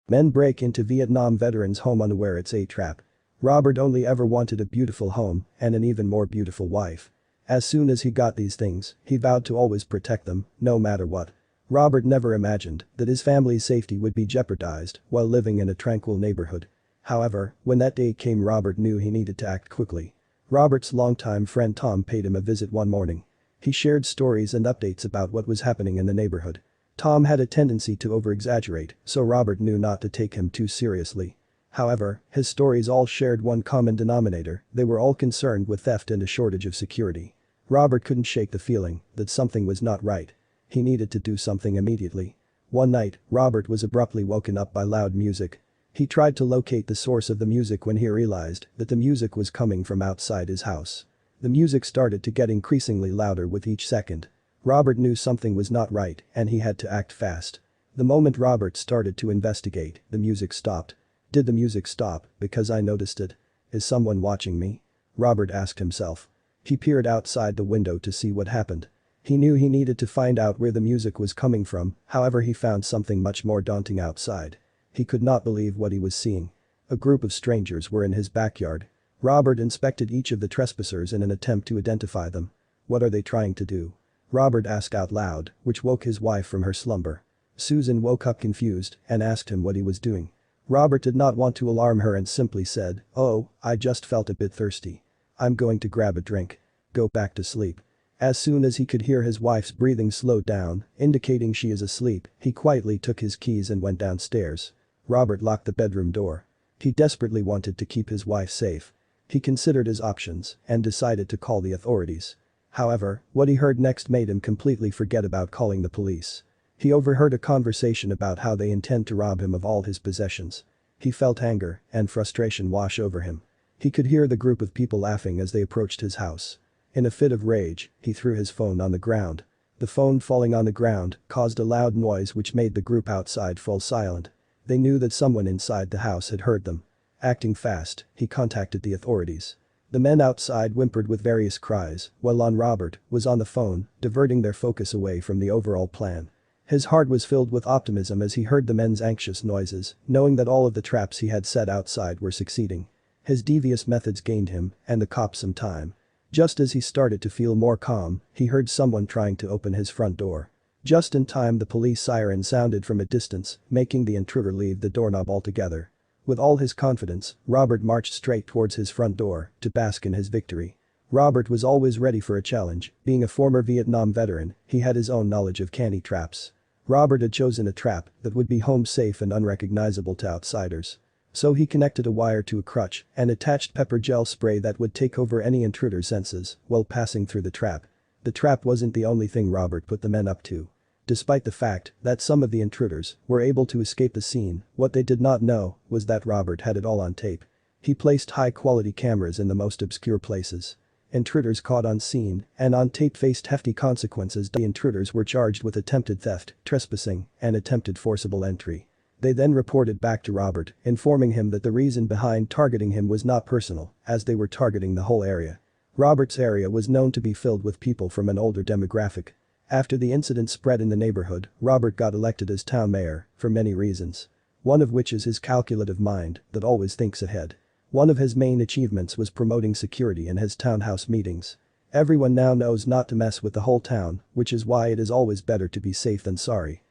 Men break into Vietnam veterans' home unaware it's a trap. Robert only ever wanted a beautiful home and an even more beautiful wife. As soon as he got these things, he vowed to always protect them, no matter what. Robert never imagined that his family's safety would be jeopardized while living in a tranquil neighborhood. However, when that day came, Robert knew he needed to act quickly. Robert's longtime friend Tom paid him a visit one morning. He shared stories and updates about what was happening in the neighborhood. Tom had a tendency to over-exaggerate, so Robert knew not to take him too seriously. However, his stories all shared one common denominator: they were all concerned with theft and a shortage of security. Robert couldn't shake the feeling that something was not right. He needed to do something immediately. One night, Robert was abruptly woken up by loud music. He tried to locate the source of the music when he realized that the music was coming from outside his house. The music started to get increasingly louder with each second. Robert knew something was not right and he had to act fast. The moment Robert started to investigate, the music stopped. Did the music stop because I noticed it? Is someone watching me? Robert asked himself. He peered outside the window to see what happened. He knew he needed to find out where the music was coming from, however he found something much more daunting outside. He could not believe what he was seeing. A group of strangers were in his backyard. Robert inspected each of the trespassers in an attempt to identify them. What are they trying to do? Robert asked out loud, which woke his wife from her slumber. Susan woke up confused and asked him what he was doing. Robert did not want to alarm her and simply said, "Oh, I just felt a bit thirsty. I'm going to grab a drink. Go back to sleep." As soon as he could hear his wife's breathing slowed down, indicating she is asleep, he quietly took his keys and went downstairs. Robert locked the bedroom door. He desperately wanted to keep his wife safe. He considered his options and decided to call the authorities. However, what he heard next made him completely forget about calling the police. He overheard a conversation about how they intend to rob him of all his possessions. He felt anger and frustration wash over him. He could hear the group of people laughing as they approached his house. In a fit of rage, he threw his phone on the ground. The phone falling on the ground caused a loud noise which made the group outside fall silent. They knew that someone inside the house had heard them. Acting fast, he contacted the authorities. The men outside whimpered with various cries, while Robert was on the phone, diverting their focus away from the overall plan. His heart was filled with optimism as he heard the men's anxious noises, knowing that all of the traps he had set outside were succeeding. His devious methods gained him and the cops some time. Just as he started to feel more calm, he heard someone trying to open his front door. Just in time, the police siren sounded from a distance, making the intruder leave the doorknob altogether. With all his confidence, Robert marched straight towards his front door to bask in his victory. Robert was always ready for a challenge. Being a former Vietnam veteran, he had his own knowledge of canny traps. Robert had chosen a trap that would be home safe and unrecognizable to outsiders. So he connected a wire to a crutch and attached pepper gel spray that would take over any intruder's senses while passing through the trap. The trap wasn't the only thing Robert put the men up to. Despite the fact that some of the intruders were able to escape the scene, what they did not know was that Robert had it all on tape. He placed high-quality cameras in the most obscure places. Intruders caught on scene and on tape faced hefty consequences. The intruders were charged with attempted theft, trespassing, and attempted forcible entry. They then reported back to Robert, informing him that the reason behind targeting him was not personal, as they were targeting the whole area. Robert's area was known to be filled with people from an older demographic. After the incident spread in the neighborhood, Robert got elected as town mayor, for many reasons. One of which is his calculative mind that always thinks ahead. One of his main achievements was promoting security in his townhouse meetings. Everyone now knows not to mess with the whole town, which is why it is always better to be safe than sorry.